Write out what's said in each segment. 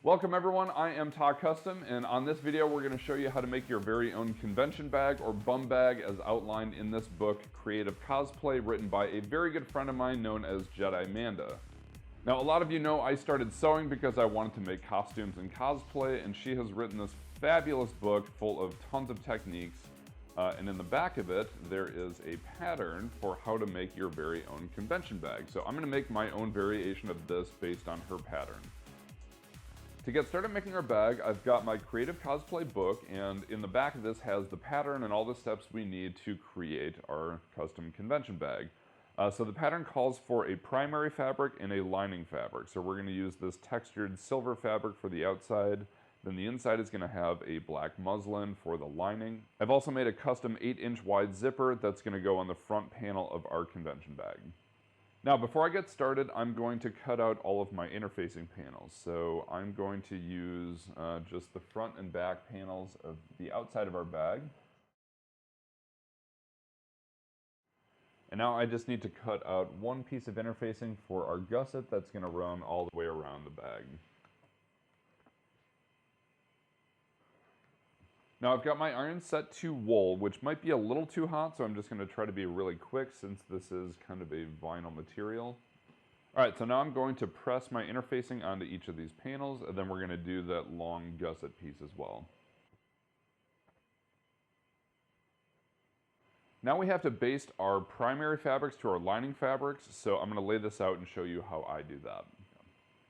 Welcome everyone, I am Tock Custom, and on this video we're going to show you how to make your very own convention bag or bum bag as outlined in this book, Creative Cosplay, written by a very good friend of mine known as JediManda. Now a lot of you know I started sewing because I wanted to make costumes and cosplay, and she has written this fabulous book full of tons of techniques, and in the back of it there is a pattern for how to make your very own convention bag. So I'm going to make my own variation of this based on her pattern. To get started making our bag, I've got my Creative Cosplay book, and in the back of this has the pattern and all the steps we need to create our custom convention bag. So the pattern calls for a primary fabric and a lining fabric. So we're going to use this textured silver fabric for the outside. Then the inside is going to have a black muslin for the lining. I've also made a custom 8-inch wide zipper that's going to go on the front panel of our convention bag. Now, before I get started, I'm going to cut out all of my interfacing panels. So I'm going to use just the front and back panels of the outside of our bag. And now I just need to cut out one piece of interfacing for our gusset that's going to run all the way around the bag. Now I've got my iron set to wool, which might be a little too hot, so I'm just going to try to be really quick since this is kind of a vinyl material. Alright, so now I'm going to press my interfacing onto each of these panels, and then we're going to do that long gusset piece as well. Now we have to baste our primary fabrics to our lining fabrics, so I'm going to lay this out and show you how I do that.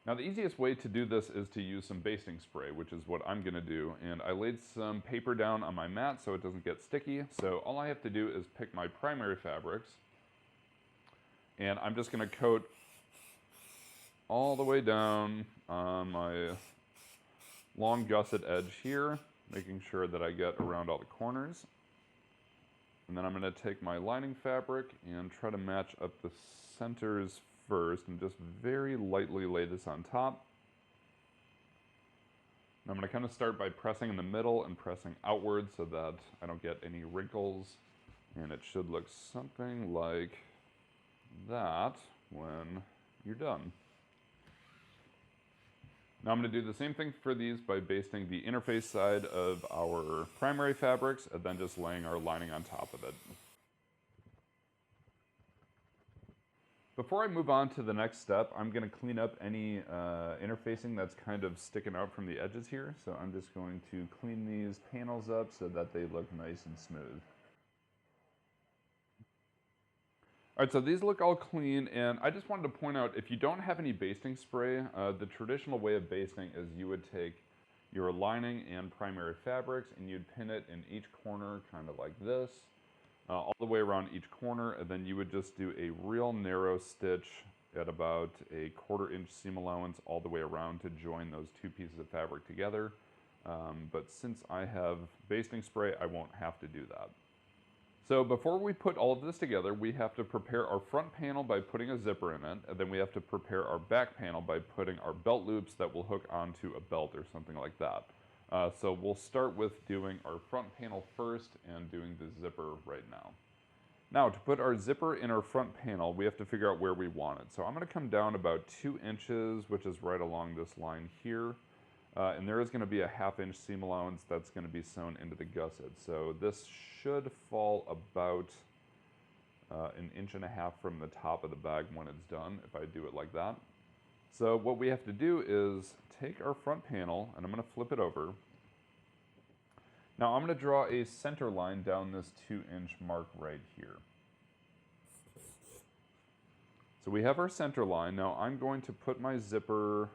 Now the easiest way to do this is to use some basting spray, which is what I'm going to do, and I laid some paper down on my mat so it doesn't get sticky. So all I have to do is pick my primary fabrics, and I'm just going to coat all the way down on my long gusset edge here, making sure that I get around all the corners. And then I'm going to take my lining fabric and try to match up the centers first and just very lightly lay this on top. And I'm going to kind of start by pressing in the middle and pressing outwards so that I don't get any wrinkles, and it should look something like that when you're done. Now I'm going to do the same thing for these by basting the interface side of our primary fabrics and then just laying our lining on top of it. Before I move on to the next step, I'm going to clean up any interfacing that's kind of sticking out from the edges here. So I'm just going to clean these panels up so that they look nice and smooth. Alright, so these look all clean, and I just wanted to point out, if you don't have any basting spray, the traditional way of basting is you would take your lining and primary fabrics and you'd pin it in each corner kind of like this. All the way around each corner, and then you would just do a real narrow stitch at about a 1/4 inch seam allowance all the way around to join those two pieces of fabric together. But since I have basting spray, I won't have to do that. So before we put all of this together, we have to prepare our front panel by putting a zipper in it, and then we have to prepare our back panel by putting our belt loops that will hook onto a belt or something like that. So we'll start with doing our front panel first and doing the zipper right now. Now to put our zipper in our front panel, we have to figure out where we want it. So I'm going to come down about 2 inches, which is right along this line here. And there is going to be a 1/2 inch seam allowance that's going to be sewn into the gusset. So this should fall about 1.5 inches from the top of the bag when it's done, if I do it like that. So what we have to do is take our front panel, and I'm going to flip it over. Now I'm going to draw a center line down this 2-inch mark right here. So we have our center line. Now I'm going to put my zipper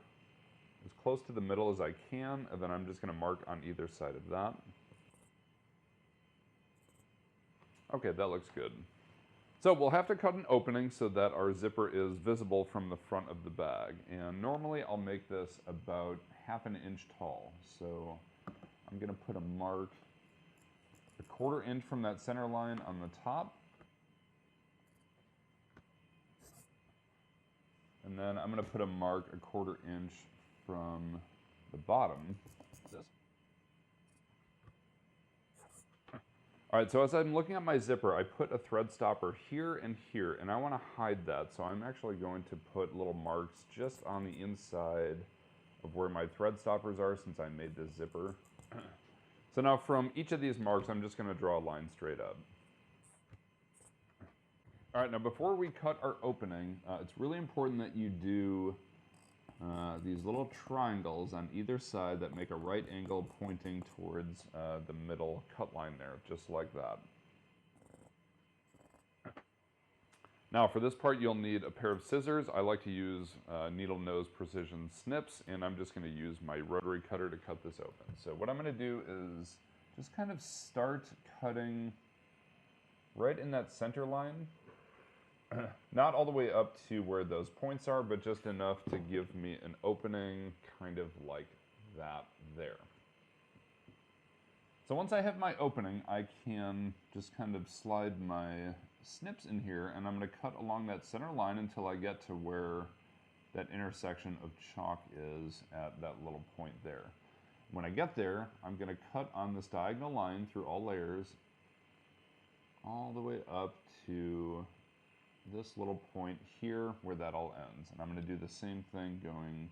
as close to the middle as I can, and then I'm just going to mark on either side of that. Okay, that looks good. So we'll have to cut an opening so that our zipper is visible from the front of the bag. And normally I'll make this about 1/2 inch tall. So I'm going to put a mark 1/4 inch from that center line on the top. And then I'm going to put a mark 1/4 inch from the bottom. Alright, so as I'm looking at my zipper, I put a thread stopper here, and I want to hide that, so I'm actually going to put little marks just on the inside of of where my thread stoppers are since I made this zipper. So now from each of these marks, I'm just going to draw a line straight up. All right, now before we cut our opening, it's really important that you do these little triangles on either side that make a right angle pointing towards the middle cut line there, just like that. Now for this part you'll need a pair of scissors. I like to use needle nose precision snips, and I'm just going to use my rotary cutter to cut this open. So what I'm going to do is just kind of start cutting right in that center line. Not all the way up to where those points are, but just enough to give me an opening kind of like that there. So once I have my opening, I can just kind of slide my snips in here, and I'm going to cut along that center line until I get to where that intersection of chalk is at that little point there. When I get there, I'm going to cut on this diagonal line through all layers all the way up to this little point here where that all ends. And I'm going to do the same thing going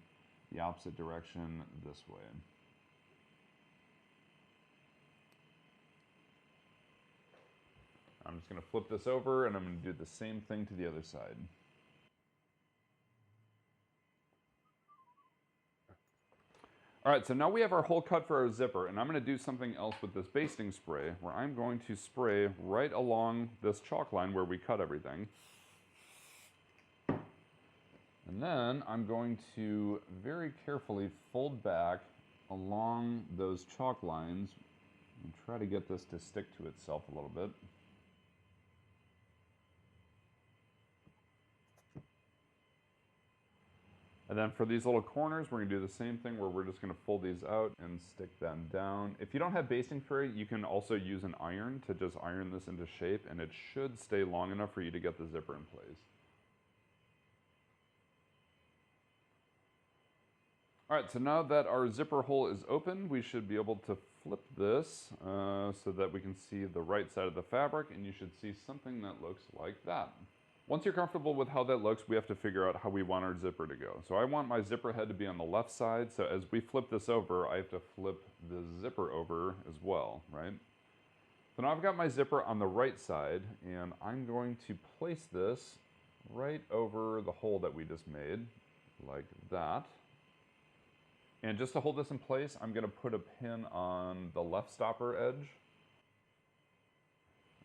the opposite direction this way. I'm just going to flip this over, and I'm going to do the same thing to the other side. All right, so now we have our hole cut for our zipper, and I'm going to do something else with this basting spray, where I'm going to spray right along this chalk line where we cut everything. And then I'm going to very carefully fold back along those chalk lines and try to get this to stick to itself a little bit. And then for these little corners, we're going to do the same thing where we're just going to fold these out and stick them down. If you don't have basting spray, you can also use an iron to just iron this into shape, and it should stay long enough for you to get the zipper in place. All right, so now that our zipper hole is open, we should be able to flip this so that we can see the right side of the fabric, and you should see something that looks like that. Once you're comfortable with how that looks, we have to figure out how we want our zipper to go. So I want my zipper head to be on the left side, so as we flip this over, I have to flip the zipper over as well, right? So now I've got my zipper on the right side, and I'm going to place this right over the hole that we just made, like that. And just to hold this in place, I'm going to put a pin on the left stopper edge.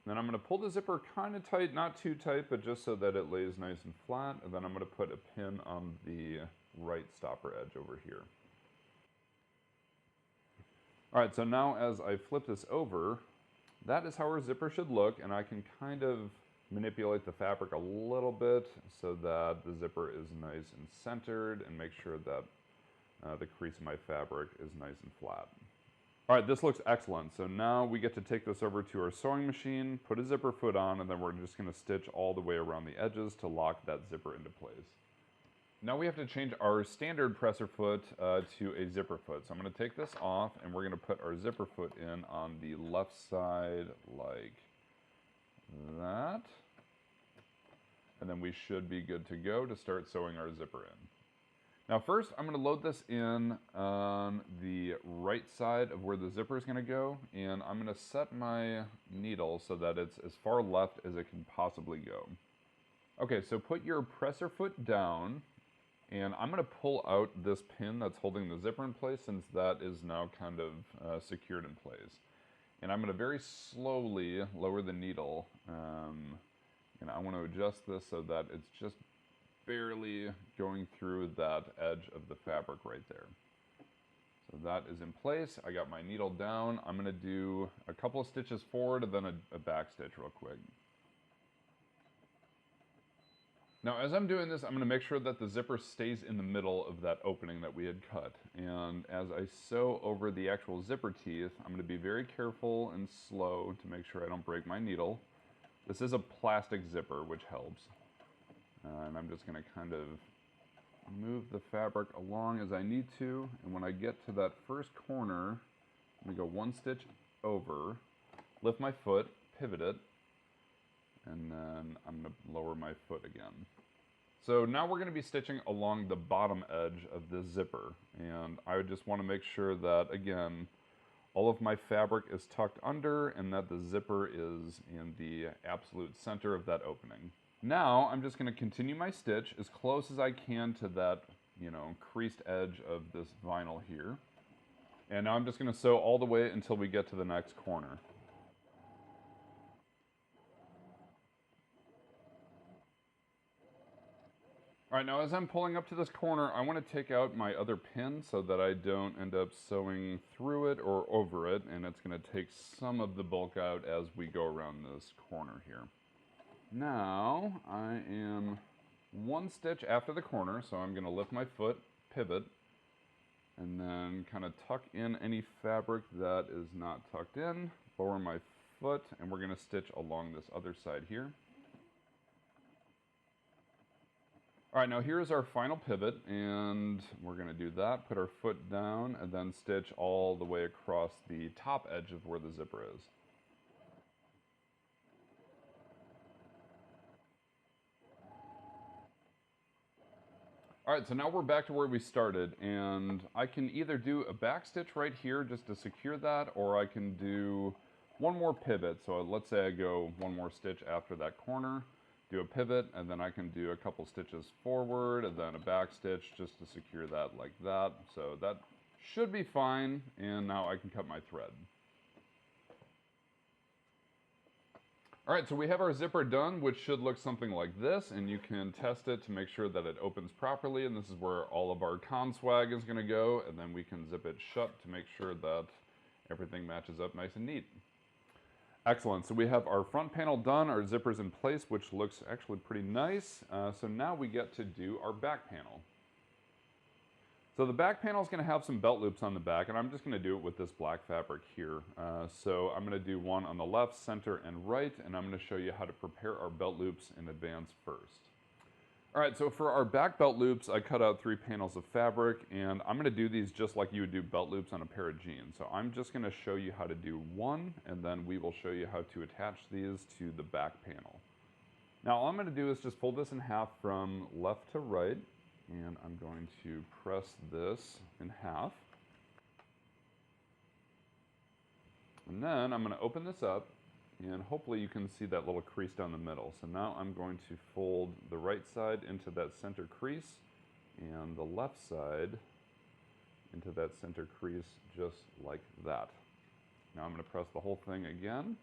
Then I'm going to pull the zipper kind of tight, not too tight, but just so that it lays nice and flat. And then I'm going to put a pin on the right stopper edge over here. All right, so now as I flip this over, that is how our zipper should look. And I can kind of manipulate the fabric a little bit so that the zipper is nice and centered, and make sure that the crease of my fabric is nice and flat. All right, this looks excellent. So now we get to take this over to our sewing machine, put a zipper foot on, and then we're just going to stitch all the way around the edges to lock that zipper into place. Now we have to change our standard presser foot to a zipper foot. So I'm going to take this off, and we're going to put our zipper foot in on the left side like that. And then we should be good to go to start sewing our zipper in. Now first, I'm going to load this in on the right side of where the zipper is going to go, and I'm going to set my needle so that it's as far left as it can possibly go. Okay, so put your presser foot down, and I'm going to pull out this pin that's holding the zipper in place, since that is now kind of secured in place. And I'm going to very slowly lower the needle, and I want to adjust this so that it's just barely going through that edge of the fabric right there. So that is in place. I got my needle down. I'm going to do a couple of stitches forward and then a back stitch real quick. Now as I'm doing this, I'm going to make sure that the zipper stays in the middle of that opening that we had cut. And as I sew over the actual zipper teeth, I'm going to be very careful and slow to make sure I don't break my needle. This is a plastic zipper, which helps. And I'm just going to kind of move the fabric along as I need to. And when I get to that first corner, I'm going to go one stitch over, lift my foot, pivot it, and then I'm going to lower my foot again. So now we're going to be stitching along the bottom edge of this zipper, and I just want to make sure that, again, all of my fabric is tucked under and that the zipper is in the absolute center of that opening. Now I'm just going to continue my stitch as close as I can to that, creased edge of this vinyl here. And now I'm just going to sew all the way until we get to the next corner. All right, now as I'm pulling up to this corner, I want to take out my other pin so that I don't end up sewing through it or over it, and it's going to take some of the bulk out as we go around this corner here. Now I am one stitch after the corner, so I'm going to lift my foot, pivot, and then kind of tuck in any fabric that is not tucked in, lower my foot, and we're going to stitch along this other side here. All right, now here's our final pivot, and we're going to do that, put our foot down, and then stitch all the way across the top edge of where the zipper is. All right, so now we're back to where we started, and I can either do a back stitch right here just to secure that, or I can do one more pivot. So let's say I go one more stitch after that corner, do a pivot, and then I can do a couple stitches forward, and then a back stitch just to secure that like that. So that should be fine, and now I can cut my thread. All right, so we have our zipper done, which should look something like this, and you can test it to make sure that it opens properly, and this is where all of our con swag is gonna go, and then we can zip it shut to make sure that everything matches up nice and neat. Excellent, so we have our front panel done, our zipper's in place, which looks actually pretty nice. So now we get to do our back panel. So the back panel is going to have some belt loops on the back, and I'm just going to do it with this black fabric here. So I'm going to do one on the left, center, and right, and I'm going to show you how to prepare our belt loops in advance first. All right, so for our back belt loops, I cut out 3 panels of fabric, and I'm going to do these just like you would do belt loops on a pair of jeans. So I'm just going to show you how to do one, and then we will show you how to attach these to the back panel. Now all I'm going to do is just fold this in half from left to right, and I'm going to press this in half. And then I'm going to open this up, and hopefully you can see that little crease down the middle. So now I'm going to fold the right side into that center crease, and the left side into that center crease just like that. Now I'm going to press the whole thing again.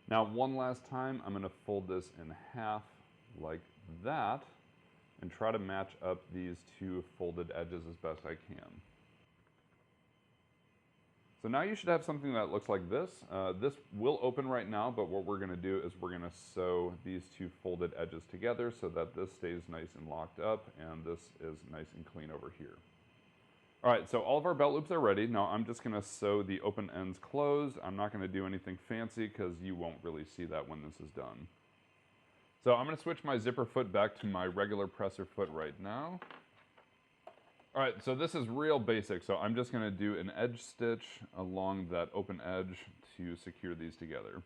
Now one last time, I'm going to fold this in half like that, and try to match up these 2 folded edges as best I can. So now you should have something that looks like this. This will open right now, but what we're going to do is we're going to sew these 2 folded edges together so that this stays nice and locked up, and this is nice and clean over here. All right, so all of our belt loops are ready. Now I'm just going to sew the open ends closed. I'm not going to do anything fancy because you won't really see that when this is done. So I'm going to switch my zipper foot back to my regular presser foot right now. All right, so this is real basic. So I'm just going to do an edge stitch along that open edge to secure these together.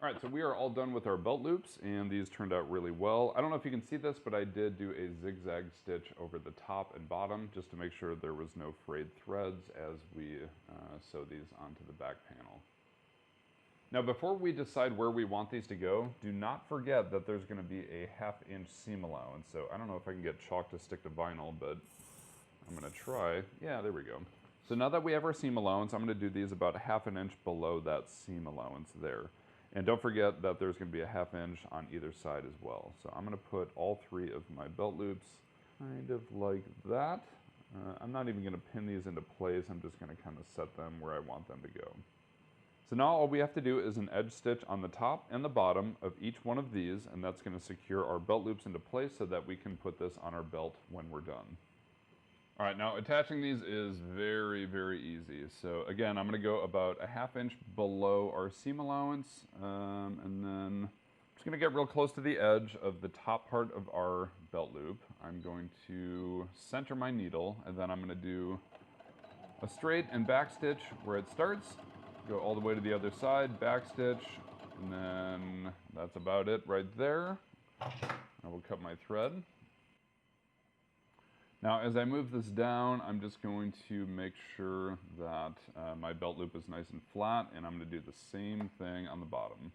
All right, so we are all done with our belt loops, and these turned out really well. I don't know if you can see this, but I did do a zigzag stitch over the top and bottom just to make sure there was no frayed threads as we sew these onto the back panel. Now before we decide where we want these to go, do not forget that there's going to be a 1/2 inch seam allowance. So I don't know if I can get chalk to stick to vinyl, but I'm going to try. Yeah, there we go. So now that we have our seam allowance, I'm going to do these about 1/2 inch below that seam allowance there. And don't forget that there's going to be a 1/2 inch on either side as well. So I'm going to put all 3 of my belt loops kind of like that. I'm not even going to pin these into place. I'm just going to kind of set them where I want them to go. So now all we have to do is an edge stitch on the top and the bottom of each one of these, and that's going to secure our belt loops into place so that we can put this on our belt when we're done. All right, now attaching these is very, very easy. So again, I'm going to go about a 1/2 inch below our seam allowance, and then I'm just going to get real close to the edge of the top part of our belt loop. I'm going to center my needle, and then I'm going to do a straight and back stitch where it starts, go all the way to the other side, back stitch, and then that's about it right there. I will cut my thread. Now as I move this down, I'm just going to make sure that my belt loop is nice and flat, and I'm going to do the same thing on the bottom.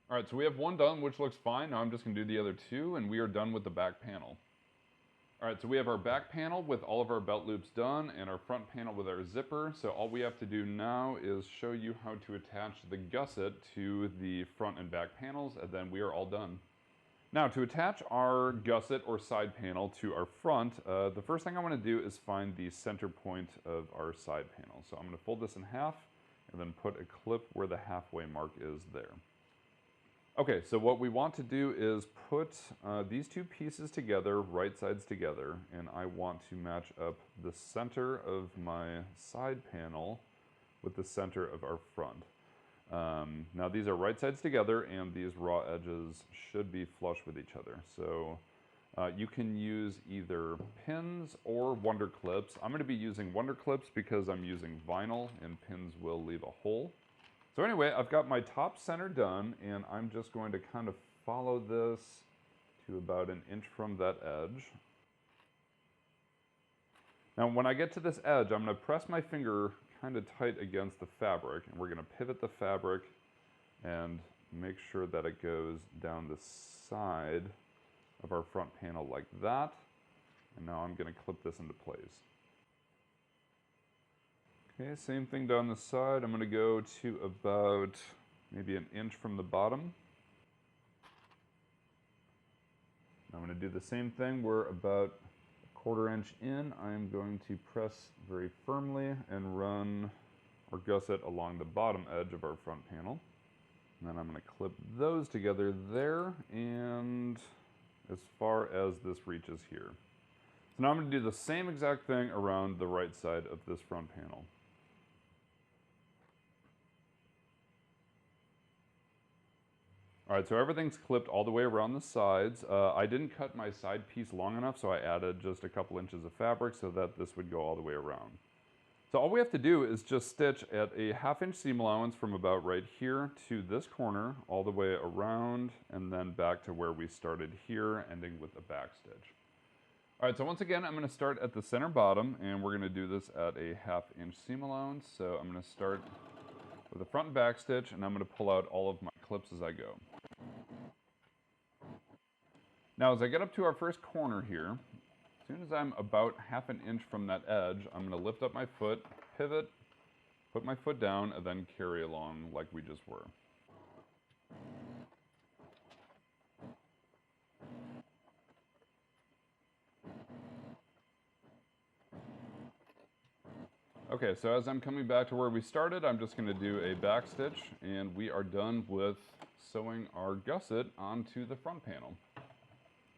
Alright, so we have one done, which looks fine. Now I'm just going to do the other two, and we are done with the back panel. Alright, so we have our back panel with all of our belt loops done, and our front panel with our zipper. So all we have to do now is show you how to attach the gusset to the front and back panels, and then we are all done. Now, to attach our gusset or side panel to our front, the first thing I want to do is find the center point of our side panel. So I'm going to fold this in half and then put a clip where the halfway mark is there. Okay, so what we want to do is put these two pieces together, right sides together, and I want to match up the center of my side panel with the center of our front. Now these are right sides together, and these raw edges should be flush with each other. So you can use either pins or wonder clips. I'm going to be using wonder clips because I'm using vinyl, and pins will leave a hole. So anyway, I've got my top center done, and I'm just going to kind of follow this to about an inch from that edge. Now when I get to this edge, I'm going to press my finger kind of tight against the fabric, and we're going to pivot the fabric and make sure that it goes down the side of our front panel like that. And now I'm going to clip this into place. Okay, same thing down the side. I'm going to go to about maybe an inch from the bottom. I'm going to do the same thing. We're about a 1/4 inch in. I'm going to press very firmly and run our gusset along the bottom edge of our front panel. And then I'm going to clip those together there, and as far as this reaches here. So now I'm going to do the same exact thing around the right side of this front panel. Alright, so everything's clipped all the way around the sides. I didn't cut my side piece long enough, so I added just a couple inches of fabric so that this would go all the way around. So all we have to do is just stitch at a 1/2 inch seam allowance from about right here to this corner, all the way around, and then back to where we started here, ending with a back stitch. Alright, so once again, I'm going to start at the center bottom, and we're going to do this at a 1/2 inch seam allowance. So I'm going to start with a front and back stitch, and I'm going to pull out all of my clips as I go. Now as I get up to our first corner here, as soon as I'm about 1/2 inch from that edge, I'm going to lift up my foot, pivot, put my foot down, and then carry along like we just were. Okay, so as I'm coming back to where we started, I'm just going to do a back stitch, and we are done with sewing our gusset onto the front panel.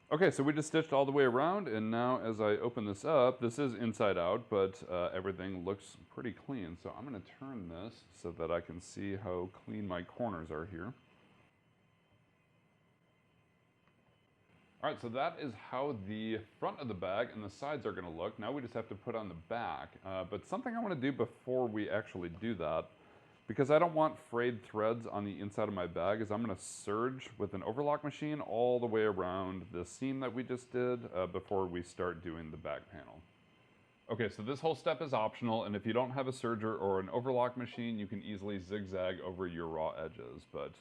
Okay, so we just stitched all the way around, and now as I open this up, this is inside out, but everything looks pretty clean. So I'm going to turn this so that I can see how clean my corners are here. Alright, so that is how the front of the bag and the sides are going to look. Now we just have to put on the back. But something I want to do before we actually do that, because I don't want frayed threads on the inside of my bag, is I'm going to serge with an overlock machine all the way around the seam that we just did before we start doing the back panel. Okay, so this whole step is optional, and if you don't have a serger or an overlock machine, you can easily zigzag over your raw edges, but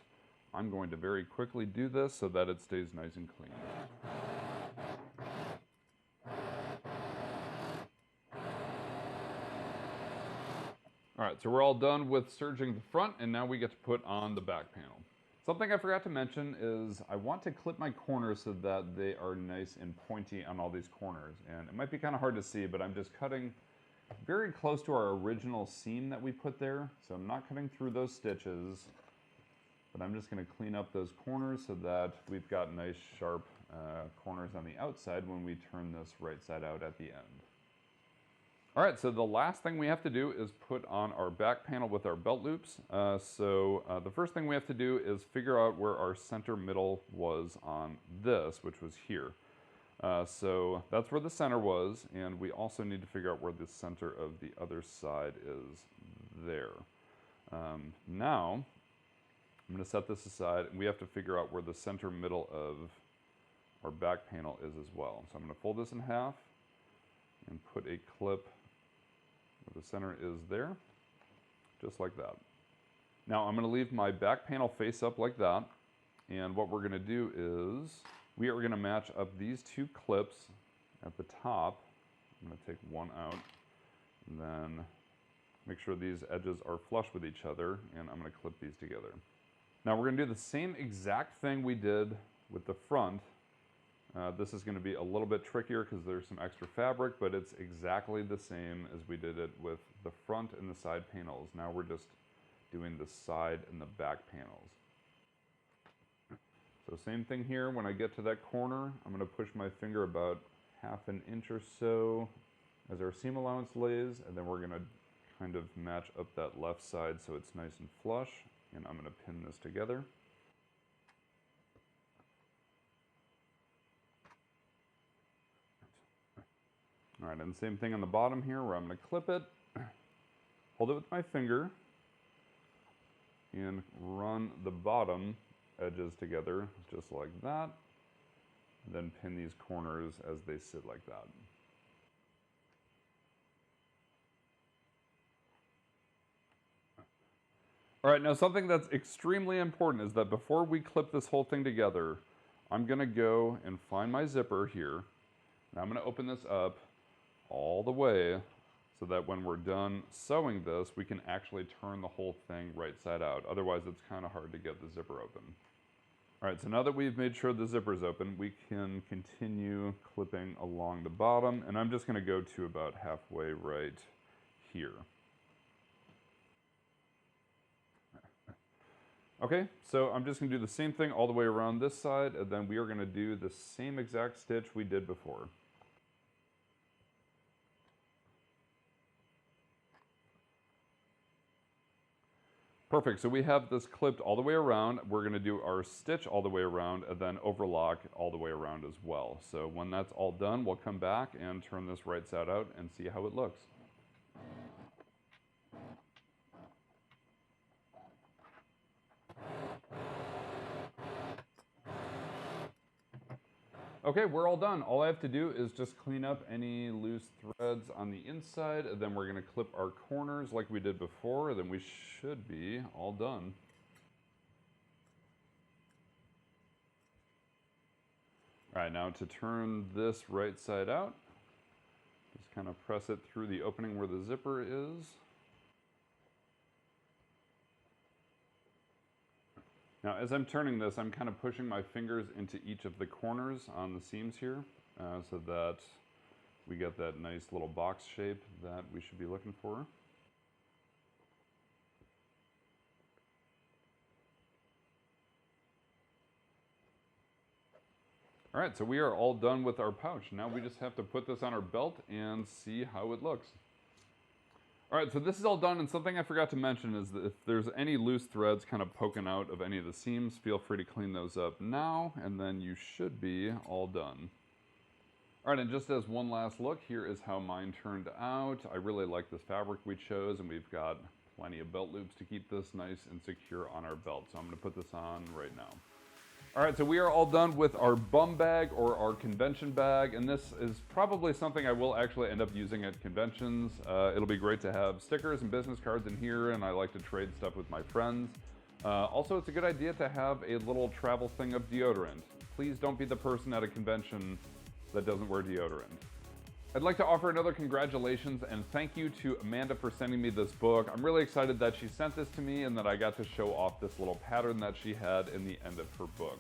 I'm going to very quickly do this so that it stays nice and clean. Alright, so we're all done with serging the front, and now we get to put on the back panel. Something I forgot to mention is I want to clip my corners so that they are nice and pointy on all these corners. And it might be kind of hard to see, but I'm just cutting very close to our original seam that we put there. So I'm not cutting through those stitches, but I'm just going to clean up those corners so that we've got nice sharp corners on the outside when we turn this right side out at the end. Alright, so the last thing we have to do is put on our back panel with our belt loops. The first thing we have to do is figure out where our center middle was on this, which was here. So that's where the center was, and we also need to figure out where the center of the other side is there. Now, I'm going to set this aside, and we have to figure out where the center middle of our back panel is as well. So I'm going to fold this in half and put a clip where the center is there, just like that. Now I'm going to leave my back panel face up like that, and what we're going to do is we are going to match up these two clips at the top. I'm going to take one out and then make sure these edges are flush with each other, and I'm going to clip these together. Now we're going to do the same exact thing we did with the front. This is going to be a little bit trickier because there's some extra fabric, but it's exactly the same as we did it with the front and the side panels. Now we're just doing the side and the back panels. So same thing here, when I get to that corner, I'm going to push my finger about ½ an inch or so as our seam allowance lays, and then we're going to kind of match up that left side so it's nice and flush, and I'm going to pin this together. All right, and same thing on the bottom here where I'm going to clip it, hold it with my finger, and run the bottom edges together just like that, and then pin these corners as they sit like that. All right, now something that's extremely important is that before we clip this whole thing together, I'm going to go and find my zipper here, and I'm going to open this up all the way so that when we're done sewing this, we can actually turn the whole thing right side out. Otherwise, it's kind of hard to get the zipper open. All right, so now that we've made sure the zipper's open, we can continue clipping along the bottom, and I'm just going to go to about halfway right here. Okay, so I'm just going to do the same thing all the way around this side, and then we are going to do the same exact stitch we did before. Perfect, so we have this clipped all the way around. We're going to do our stitch all the way around and then overlock all the way around as well. So when that's all done, we'll come back and turn this right side out and see how it looks. Okay, we're all done. All I have to do is just clean up any loose threads on the inside, and then we're going to clip our corners like we did before, then we should be all done. All right, now to turn this right side out, just kind of press it through the opening where the zipper is. Now, as I'm turning this, I'm kind of pushing my fingers into each of the corners on the seams here so that we get that nice little box shape that we should be looking for. All right, so we are all done with our pouch. Now we just have to put this on our belt and see how it looks. All right, so this is all done, and something I forgot to mention is that if there's any loose threads kind of poking out of any of the seams, feel free to clean those up now, and then you should be all done. All right, and just as one last look, here is how mine turned out. I really like this fabric we chose, and we've got plenty of belt loops to keep this nice and secure on our belt. So I'm gonna put this on right now. All right, so we are all done with our bum bag or our convention bag, and this is probably something I will actually end up using at conventions. It'll be great to have stickers and business cards in here, and I like to trade stuff with my friends. Also, it's a good idea to have a little travel thing of deodorant. Please don't be the person at a convention that doesn't wear deodorant. I'd like to offer another congratulations and thank you to Amanda for sending me this book. I'm really excited that she sent this to me and that I got to show off this little pattern that she had in the end of her book.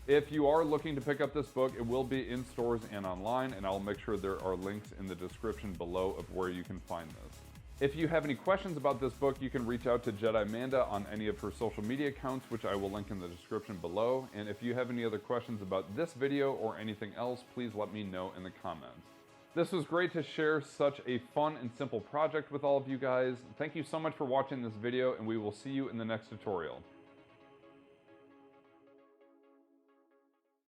If you are looking to pick up this book, it will be in stores and online, and I'll make sure there are links in the description below of where you can find this. If you have any questions about this book, you can reach out to JediManda on any of her social media accounts, which I will link in the description below. And if you have any other questions about this video or anything else, please let me know in the comments. This was great to share such a fun and simple project with all of you guys. Thank you so much for watching this video, and we will see you in the next tutorial.